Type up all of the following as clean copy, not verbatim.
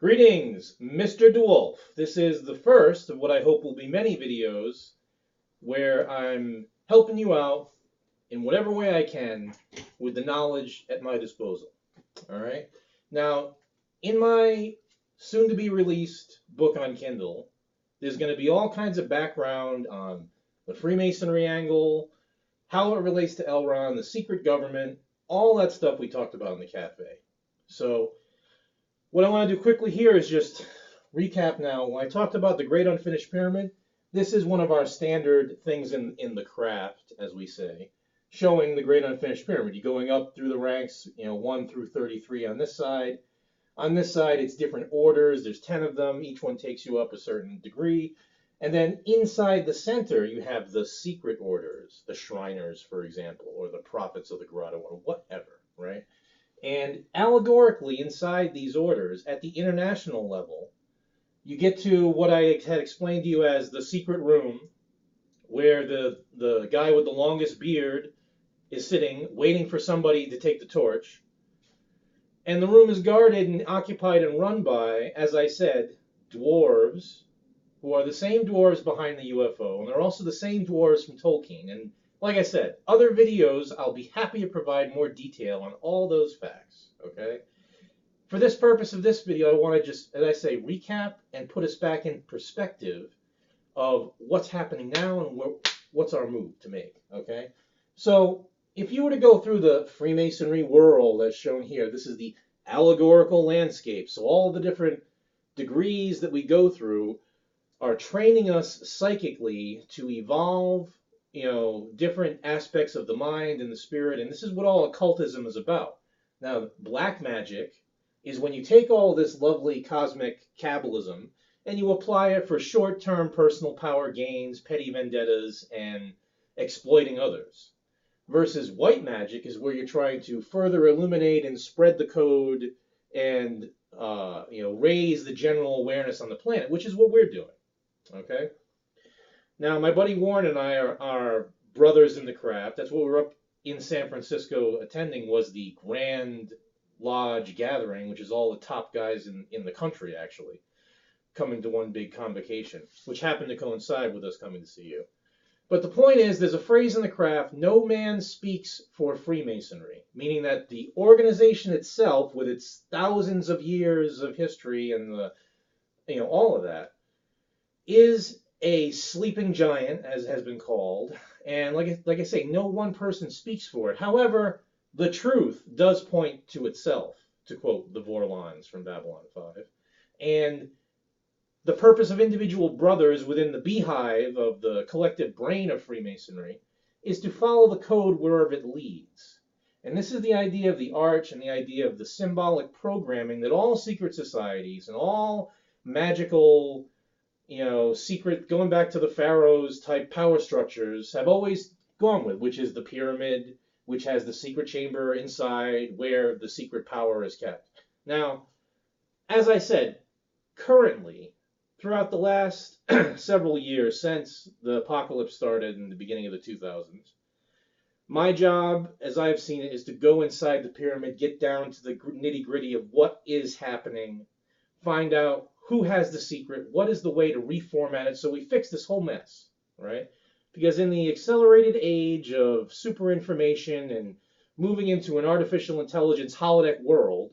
Greetings, Mr. DeWolf. This is the first of what I hope will be many videos where I'm helping you out in whatever way I can with the knowledge at my disposal. All right? Now, in my soon-to-be released book on Kindle, there's going to be all kinds of background on the Freemasonry angle, how it relates to L.Ron, the secret government, all that stuff we talked about in the cafe. So, what I want to do quickly here is just recap now. When I talked about the Great Unfinished Pyramid, this is one of our standard things in the craft, as we say, showing the Great Unfinished Pyramid. You're going up through the ranks, 1 through 33 on this side. On this side, it's different orders. There's 10 of them. Each one takes you up a certain degree. And then inside the center, you have the secret orders, the Shriners, for example, or the Prophets of the Grotto, or whatever, right? And allegorically, inside these orders, at the international level, you get to what I had explained to you as the secret room, where the guy with the longest beard is sitting, waiting for somebody to take the torch. And the room is guarded and occupied and run by, as I said, dwarves, who are the same dwarves behind the UFO, and they're also the same dwarves from Tolkien. And like I said, other videos, I'll be happy to provide more detail on all those facts, okay? For this purpose of this video, I want to just, as I say, recap and put us back in perspective of what's happening now and what's our move to make, okay? So if you were to go through the Freemasonry world as shown here, this is the allegorical landscape. So all the different degrees that we go through are training us psychically to evolve different aspects of the mind and the spirit, and this is what all occultism is about. Now, black magic is when you take all this lovely cosmic Kabbalism and you apply it for short-term personal power gains, petty vendettas, and exploiting others. Versus white magic is where you're trying to further illuminate and spread the code and raise the general awareness on the planet, which is what we're doing. Okay? Now, my buddy Warren and I are brothers in the craft. That's what we were up in San Francisco attending, was the Grand Lodge gathering, which is all the top guys in the country, actually, coming to one big convocation, which happened to coincide with us coming to see you. But the point is, there's a phrase in the craft, no man speaks for Freemasonry, meaning that the organization itself, with its thousands of years of history and all of that, is a sleeping giant, as has been called, and like I say, no one person speaks for it. However, the truth does point to itself, to quote the Vorlons from Babylon 5. And the purpose of individual brothers within the beehive of the collective brain of Freemasonry is to follow the code wherever it leads. And this is the idea of the arch and the idea of the symbolic programming that all secret societies and all magical secret, going back to the pharaohs type power structures, have always gone with, which is the pyramid, which has the secret chamber inside where the secret power is kept. Now, as I said, currently, throughout the last several years since the apocalypse started in the beginning of the 2000s, my job, as I've seen it, is to go inside the pyramid, get down to the nitty-gritty of what is happening, find out who has the secret, what is the way to reformat it so we fix this whole mess, right? Because in the accelerated age of super information and moving into an artificial intelligence holodeck world,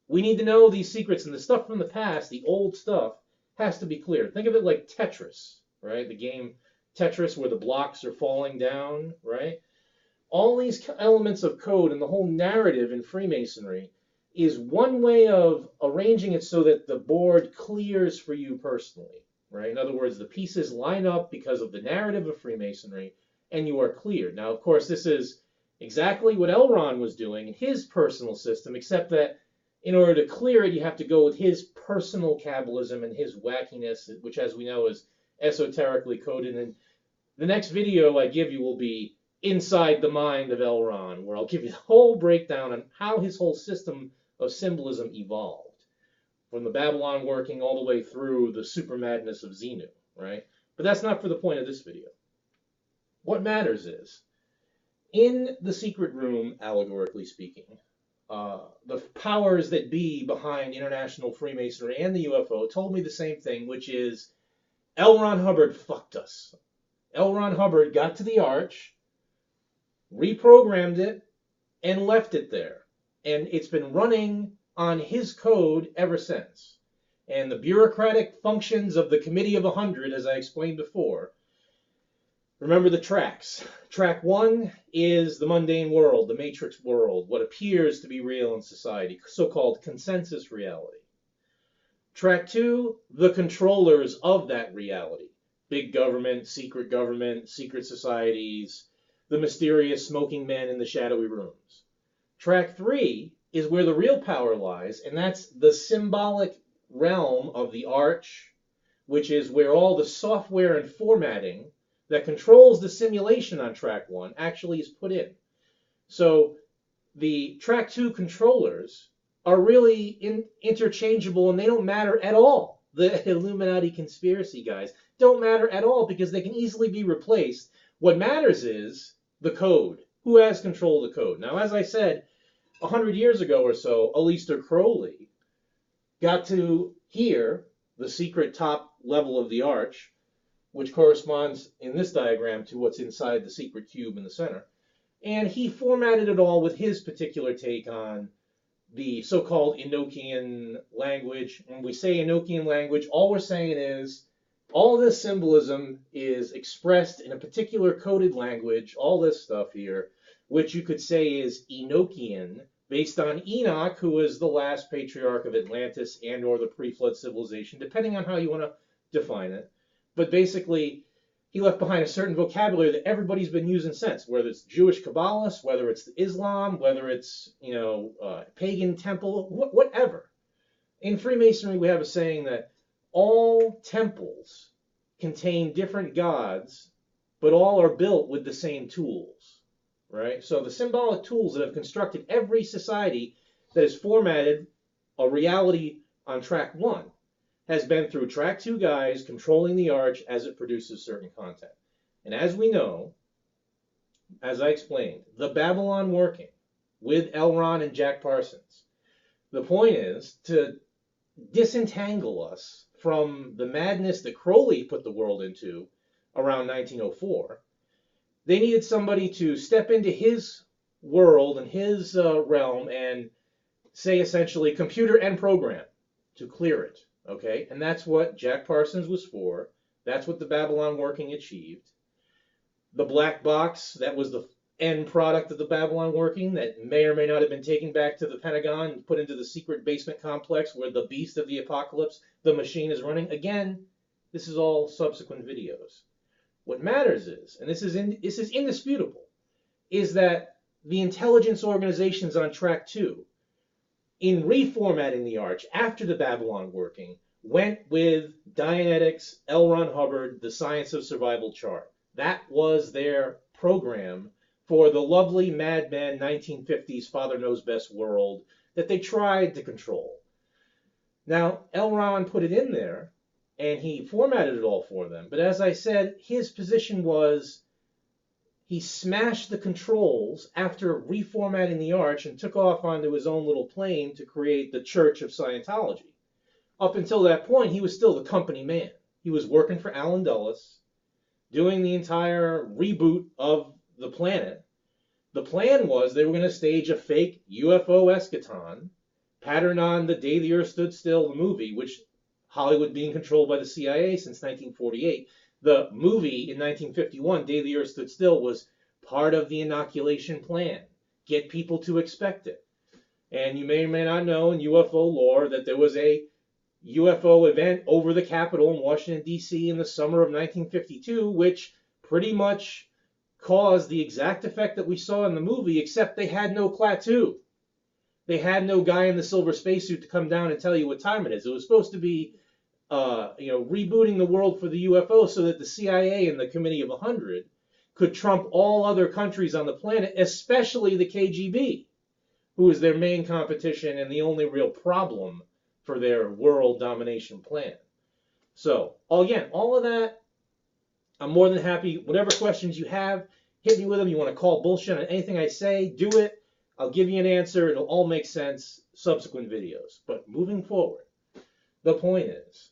we need to know these secrets, and the stuff from the past, the old stuff, has to be cleared. Think of it like Tetris, right? The game Tetris where the blocks are falling down, right? All these elements of code and the whole narrative in Freemasonry is one way of arranging it so that the board clears for you personally, right? In other words, the pieces line up because of the narrative of Freemasonry, and you are cleared. Now, of course, this is exactly what L.Ron was doing in his personal system, except that in order to clear it, you have to go with his personal Kabbalism and his wackiness, which, as we know, is esoterically coded. And the next video I give you will be inside the mind of L.Ron, where I'll give you the whole breakdown on how his whole system of symbolism evolved, from the Babylon working all the way through the super madness of Xenu, right? But that's not for the point of this video. What matters is, in the secret room, allegorically speaking, the powers that be behind international Freemasonry and the UFO told me the same thing, which is L.Ron Hubbard fucked us. L.Ron Hubbard got to the arch, reprogrammed it, and left it there. And it's been running on his code ever since. And the bureaucratic functions of the Committee of 100, as I explained before, remember the tracks. Track 1 is the mundane world, the matrix world, what appears to be real in society, so-called consensus reality. Track 2, the controllers of that reality. Big government, secret societies, the mysterious smoking men in the shadowy rooms. Track 3 is where the real power lies, and that's the symbolic realm of the arch, which is where all the software and formatting that controls the simulation on track 1 actually is put in. So the track 2 controllers are really interchangeable, and they don't matter at all. The Illuminati conspiracy guys don't matter at all because they can easily be replaced. What matters is the code. Who has control of the code? Now, as I said, 100 years ago or so, Aleister Crowley got to hear the secret top level of the arch, which corresponds in this diagram to what's inside the secret cube in the center. And he formatted it all with his particular take on the so-called Enochian language. When we say Enochian language, all we're saying is all this symbolism is expressed in a particular coded language, all this stuff here, which you could say is Enochian, based on Enoch, who was the last patriarch of Atlantis and or the pre-flood civilization, depending on how you want to define it. But basically, he left behind a certain vocabulary that everybody's been using since, whether it's Jewish Kabbalists, whether it's Islam, whether it's, pagan temple, whatever. In Freemasonry, we have a saying that all temples contain different gods, but all are built with the same tools, right? So the symbolic tools that have constructed every society that has formatted a reality on track 1 has been through track 2 guys controlling the arch as it produces certain content. And as we know, as I explained, the Babylon working with L.Ron and Jack Parsons, the point is to disentangle us from the madness that Crowley put the world into around 1904. They needed somebody to step into his world and his realm and say essentially computer and program to clear it. Okay, and that's what Jack Parsons was for. That's what the Babylon working achieved. The black box, that was the end product of the Babylon working that may or may not have been taken back to the Pentagon and put into the secret basement complex where the beast of the apocalypse, the machine, is running. Again, this is all subsequent videos. What matters is, and this is indisputable, is that the intelligence organizations on track 2, in reformatting the arch after the Babylon working, went with Dianetics, L.Ron Hubbard, the Science of Survival chart. That was their program for the lovely Mad Men 1950s Father Knows Best world that they tried to control. Now, L.Ron put it in there, and he formatted it all for them. But as I said, his position was he smashed the controls after reformatting the arch and took off onto his own little plane to create the Church of Scientology. Up until that point, he was still the company man. He was working for Alan Dulles, doing the entire reboot of the planet. The plan was they were going to stage a fake UFO eschaton, patterned on The Day the Earth Stood Still, the movie, which Hollywood being controlled by the CIA since 1948. The movie in 1951, Day the Earth Stood Still, was part of the inoculation plan. Get people to expect it. And you may or may not know in UFO lore that there was a UFO event over the Capitol in Washington, D.C. in the summer of 1952, which pretty much caused the exact effect that we saw in the movie, except they had no Klaatu. They had no guy in the silver spacesuit to come down and tell you what time it is. It was supposed to be rebooting the world for the UFO so that the CIA and the Committee of 100 could trump all other countries on the planet, especially the KGB, who is their main competition and the only real problem for their world domination plan. So, again, all of that, I'm more than happy. Whatever questions you have, hit me with them. You want to call bullshit on anything I say, do it. I'll give you an answer. It'll all make sense subsequent videos. But moving forward, the point is,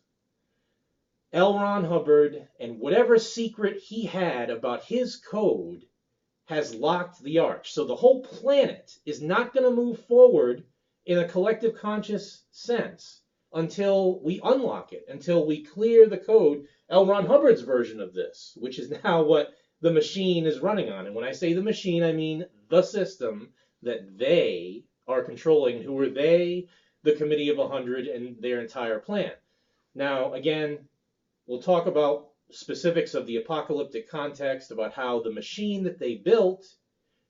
L.Ron Hubbard and whatever secret he had about his code has locked the arch. So the whole planet is not going to move forward in a collective conscious sense until we unlock it, until we clear the code. L.Ron Hubbard's version of this, which is now what the machine is running on. And when I say the machine, I mean the system that they are controlling. Who are they? The Committee of 100 and their entire plan. Now, again, we'll talk about specifics of the apocalyptic context, about how the machine that they built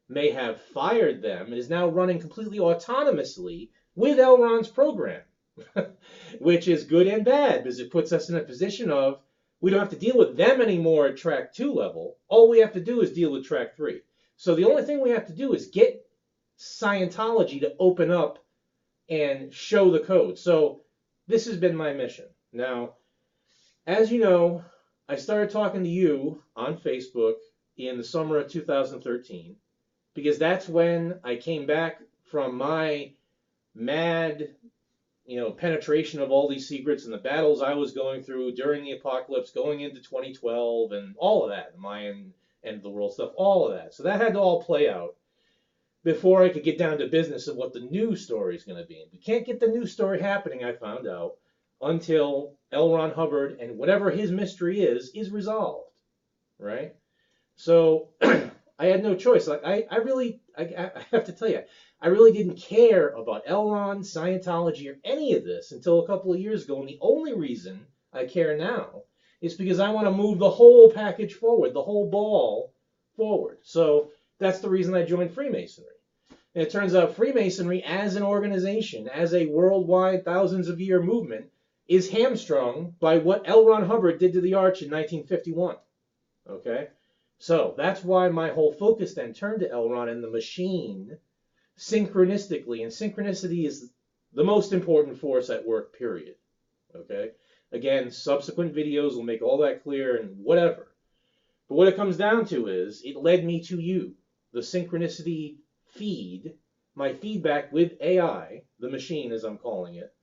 may have fired them and is now running completely autonomously with L.Ron's program, which is good and bad because it puts us in a position of we don't have to deal with them anymore at track 2 level. All we have to do is deal with track 3. So the only thing we have to do is get Scientology to open up and show the code. So this has been my mission. Now, as you know, I started talking to you on Facebook in the summer of 2013 because that's when I came back from my mad, penetration of all these secrets and the battles I was going through during the apocalypse, going into 2012 and all of that, the Mayan end of the world stuff, all of that. So that had to all play out before I could get down to business of what the new story is going to be. And we can't get the new story happening, I found out, until L.Ron Hubbard and whatever his mystery is resolved, right? So I had no choice. Like I have to tell you, I really didn't care about L.Ron, Scientology, or any of this until a couple of years ago. And the only reason I care now is because I want to move the whole package forward, the whole ball forward. So that's the reason I joined Freemasonry. And it turns out Freemasonry as an organization, as a worldwide thousands of year movement, is hamstrung by what L.Ron Hubbard did to the arch in 1951. Okay? So that's why my whole focus then turned to L.Ron and the machine synchronistically. And synchronicity is the most important force at work, period. Okay? Again, subsequent videos will make all that clear and whatever. But what it comes down to is it led me to you. The synchronicity feed, my feedback with AI, the machine as I'm calling it,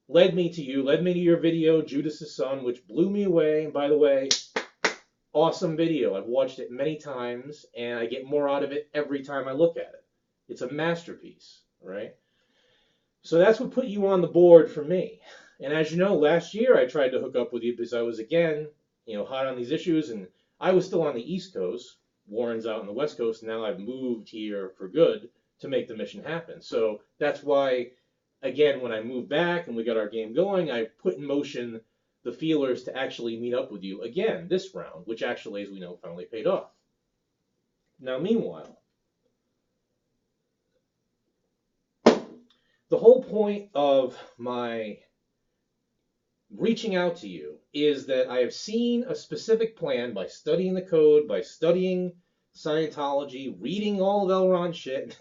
led me to you, led me to your video, Judas' Son, which blew me away. And by the way, awesome video. I've watched it many times, and I get more out of it every time I look at it. It's a masterpiece, right? So that's what put you on the board for me. And as you know, last year I tried to hook up with you because I was, again, hot on these issues, and I was still on the East Coast. Warren's out on the West Coast, and now I've moved here for good to make the mission happen. So that's why, again, when I moved back and we got our game going, I put in motion the feelers to actually meet up with you again this round, which actually, as we know, finally paid off. Now, meanwhile, the whole point of my reaching out to you is that I have seen a specific plan by studying the code, by studying Scientology, reading all of L.Ron shit.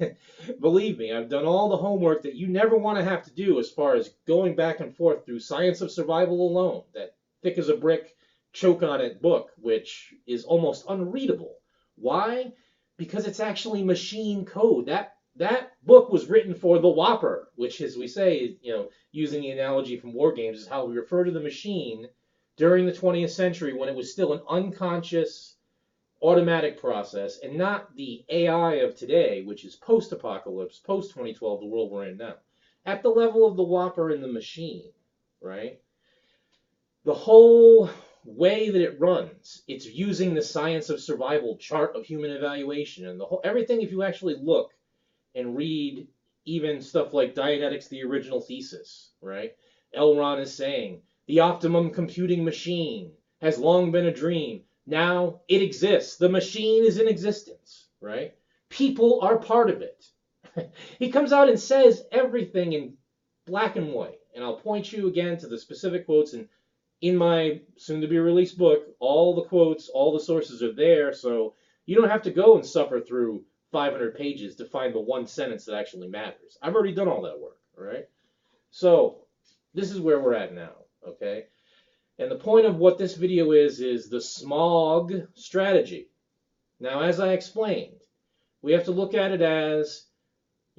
Believe me, I've done all the homework that you never want to have to do as far as going back and forth through Science of Survival alone, that thick as a brick, choke on it book, which is almost unreadable. Why? Because it's actually machine code. That book was written for the Whopper, which, as we say, using the analogy from war games, is how we refer to the machine during the 20th century when it was still an unconscious automatic process and not the AI of today, which is post-apocalypse, post-2012, the world we're in now. At the level of the Whopper and the machine, right? The whole way that it runs, it's using the Science of Survival chart of human evaluation, and everything, if you actually look and read even stuff like Dianetics, the original thesis, right? L.Ron is saying, the optimum computing machine has long been a dream. Now it exists. The machine is in existence, right? People are part of it. He comes out and says everything in black and white. And I'll point you again to the specific quotes. And in my soon-to-be-released book, all the quotes, all the sources are there. So you don't have to go and suffer through 500 pages to find the one sentence that actually matters. I've already done all that work, all right? So this is where we're at now, okay? And the point of what this video is the Smaug Strategy. Now, as I explained, we have to look at it as,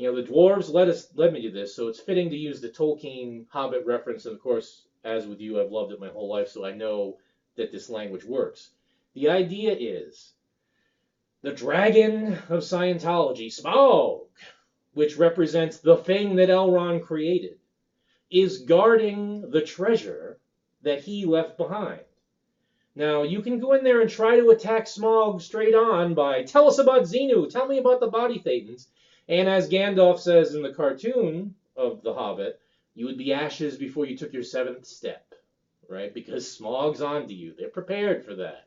The dwarves led me to this, so it's fitting to use the Tolkien Hobbit reference. And of course, as with you, I've loved it my whole life, so I know that this language works. The idea is the dragon of Scientology, Smaug, which represents the thing that L.Ron created, is guarding the treasure that he left behind. Now, you can go in there and try to attack Smaug straight on by, tell us about Xenu, tell me about the body thetans. And as Gandalf says in the cartoon of The Hobbit, you would be ashes before you took your 7th step, right? Because Smaug's onto you. They're prepared for that.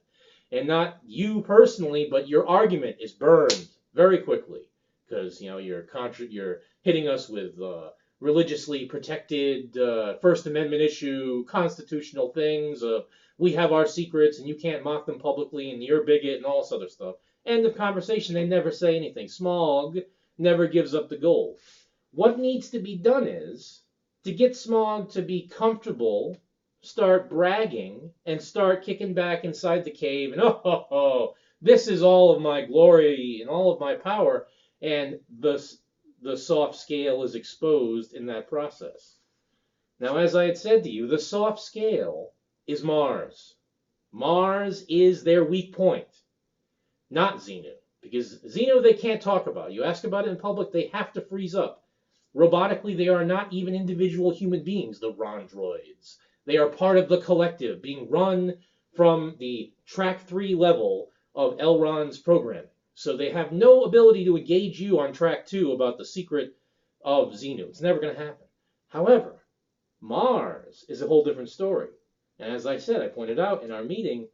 And not you personally, but your argument is burned very quickly. Because, you're hitting us with religiously protected First Amendment issue, constitutional things. We have our secrets and you can't mock them publicly and you're a bigot and all this other stuff. End of conversation. They never say anything. Smaug never gives up the gold. What needs to be done is to get Smaug to be comfortable, start bragging, and start kicking back inside the cave and, this is all of my glory and all of my power. And the soft scale is exposed in that process. Now, as I had said to you, the soft scale is Mars. Mars is their weak point, not Xenu. Because Xenu they can't talk about. You ask about it in public, they have to freeze up. Robotically, they are not even individual human beings, the Ron droids. They are part of the collective, being run from the Track 3 level of L.Ron's programming. So they have no ability to engage you on Track 2 about the secret of Xenu. It's never going to happen. However, Mars is a whole different story. And as I said, I pointed out in our meeting,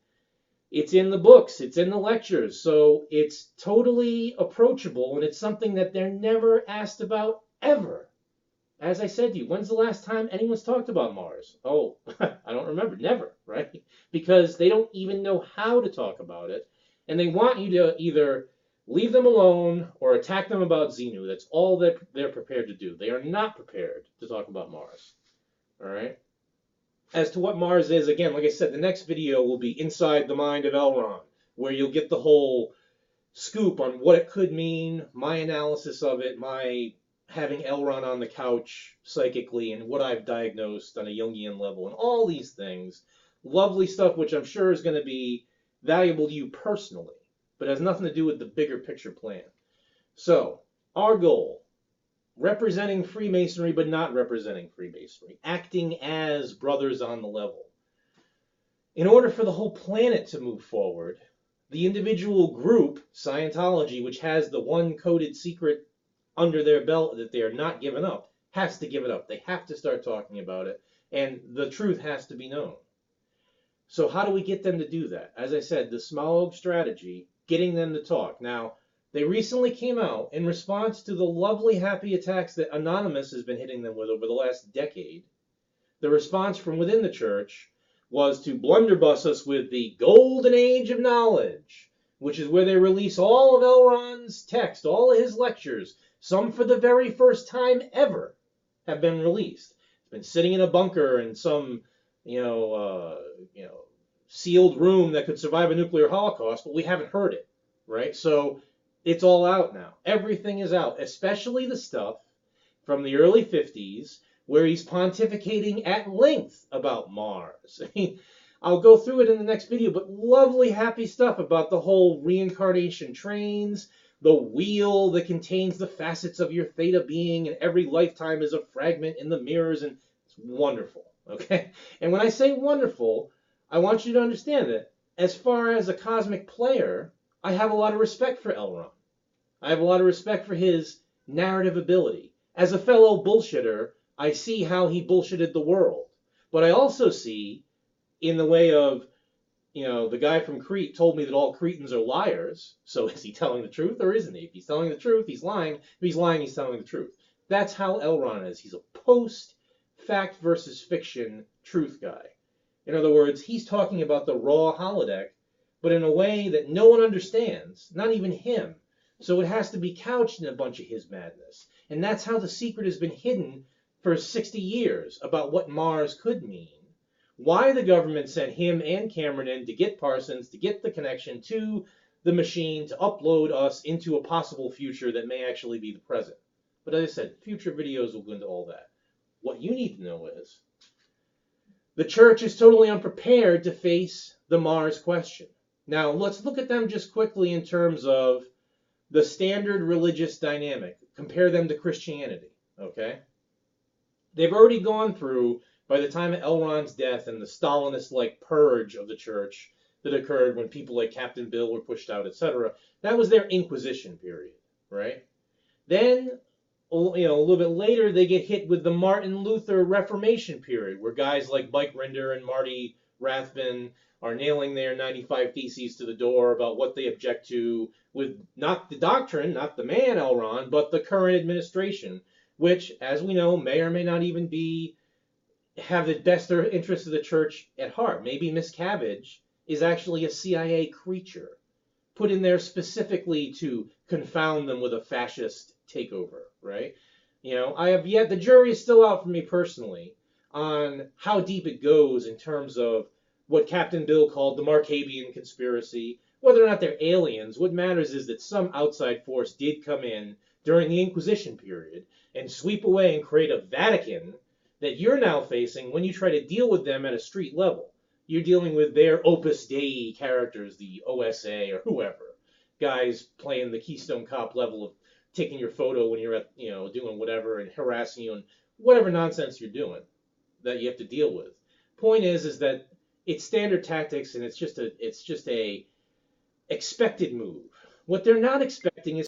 it's in the books, it's in the lectures, so it's totally approachable, and it's something that they're never asked about, ever. As I said to you, when's the last time anyone's talked about Mars? Oh, I don't remember. Never, right? Because they don't even know how to talk about it, and they want you to either leave them alone or attack them about Xenu. That's all that they're prepared to do. They are not prepared to talk about Mars, all right? As to what Mars is, again, like I said, the next video will be inside the mind of L.Ron, where you'll get the whole scoop on what it could mean, my analysis of it, my having L.Ron on the couch psychically, and what I've diagnosed on a Jungian level, and all these things. Lovely stuff, which I'm sure is going to be valuable to you personally, but has nothing to do with the bigger picture plan. So, our goal, representing Freemasonry but not representing Freemasonry, acting as brothers on the level. In order for the whole planet to move forward, the individual group, Scientology, which has the one coded secret under their belt that they are not giving up, has to give it up. They have to start talking about it, and the truth has to be known. So how do we get them to do that? As I said, the Smaug Strategy, getting them to talk. Now, they recently came out in response to the lovely, happy attacks that Anonymous has been hitting them with over the last decade. The response from within the church was to blunderbuss us with the Golden Age of Knowledge, which is where they release all of L.Ron's text, all of his lectures, some for the very first time ever have been released. It's been sitting in a bunker in some, sealed room that could survive a nuclear holocaust, but we haven't heard it, right? So it's all out now. Everything is out, especially the stuff from the early 50s where he's pontificating at length about Mars. I'll go through it in the next video, but lovely, happy stuff about the whole reincarnation trains, the wheel that contains the facets of your theta being, and every lifetime is a fragment in the mirrors, and it's wonderful, okay? And when I say wonderful, I want you to understand that as far as a cosmic player, I have a lot of respect for L.Ron. I have a lot of respect for his narrative ability. As a fellow bullshitter, I see how he bullshitted the world. But I also see, in the way of, the guy from Crete told me that all Cretans are liars. So is he telling the truth or isn't he? If he's telling the truth, he's lying. If he's lying, he's telling the truth. That's how L.Ron is. He's a post-fact versus fiction truth guy. In other words, he's talking about the raw holodeck, but in a way that no one understands, not even him. So it has to be couched in a bunch of his madness. And that's how the secret has been hidden for 60 years about what Mars could mean. Why the government sent him and Cameron in to get Parsons, to get the connection to the machine, to upload us into a possible future that may actually be the present. But as I said, future videos will go into all that. What you need to know is the church is totally unprepared to face the Mars question. Now, let's look at them just quickly in terms of the standard religious dynamic. Compare them to Christianity, okay? They've already gone through, by the time of L.Ron's death and the Stalinist-like purge of the church that occurred when people like Captain Bill were pushed out, etc., that was their Inquisition period, right? Then, a little bit later, they get hit with the Martin Luther Reformation period, where guys like Mike Rinder and Marty Rathbun are nailing their 95 theses to the door about what they object to with not the doctrine, not the man L.Ron, but the current administration, which, as we know, may or may not even have the best interests of the church at heart. Maybe Miscavige is actually a CIA creature put in there specifically to confound them with a fascist takeover, right? The jury is still out for me personally on how deep it goes in terms of what Captain Bill called the Markabian conspiracy. Whether or not they're aliens, what matters is that some outside force did come in during the Inquisition period and sweep away and create a Vatican that you're now facing when you try to deal with them at a street level. You're dealing with their Opus Dei characters, the OSA or whoever, guys playing the Keystone Cop level of taking your photo when you're at, doing whatever and harassing you and whatever nonsense you're doing that you have to deal with. Point is that it's standard tactics and it's just a expected move. What they're not expecting is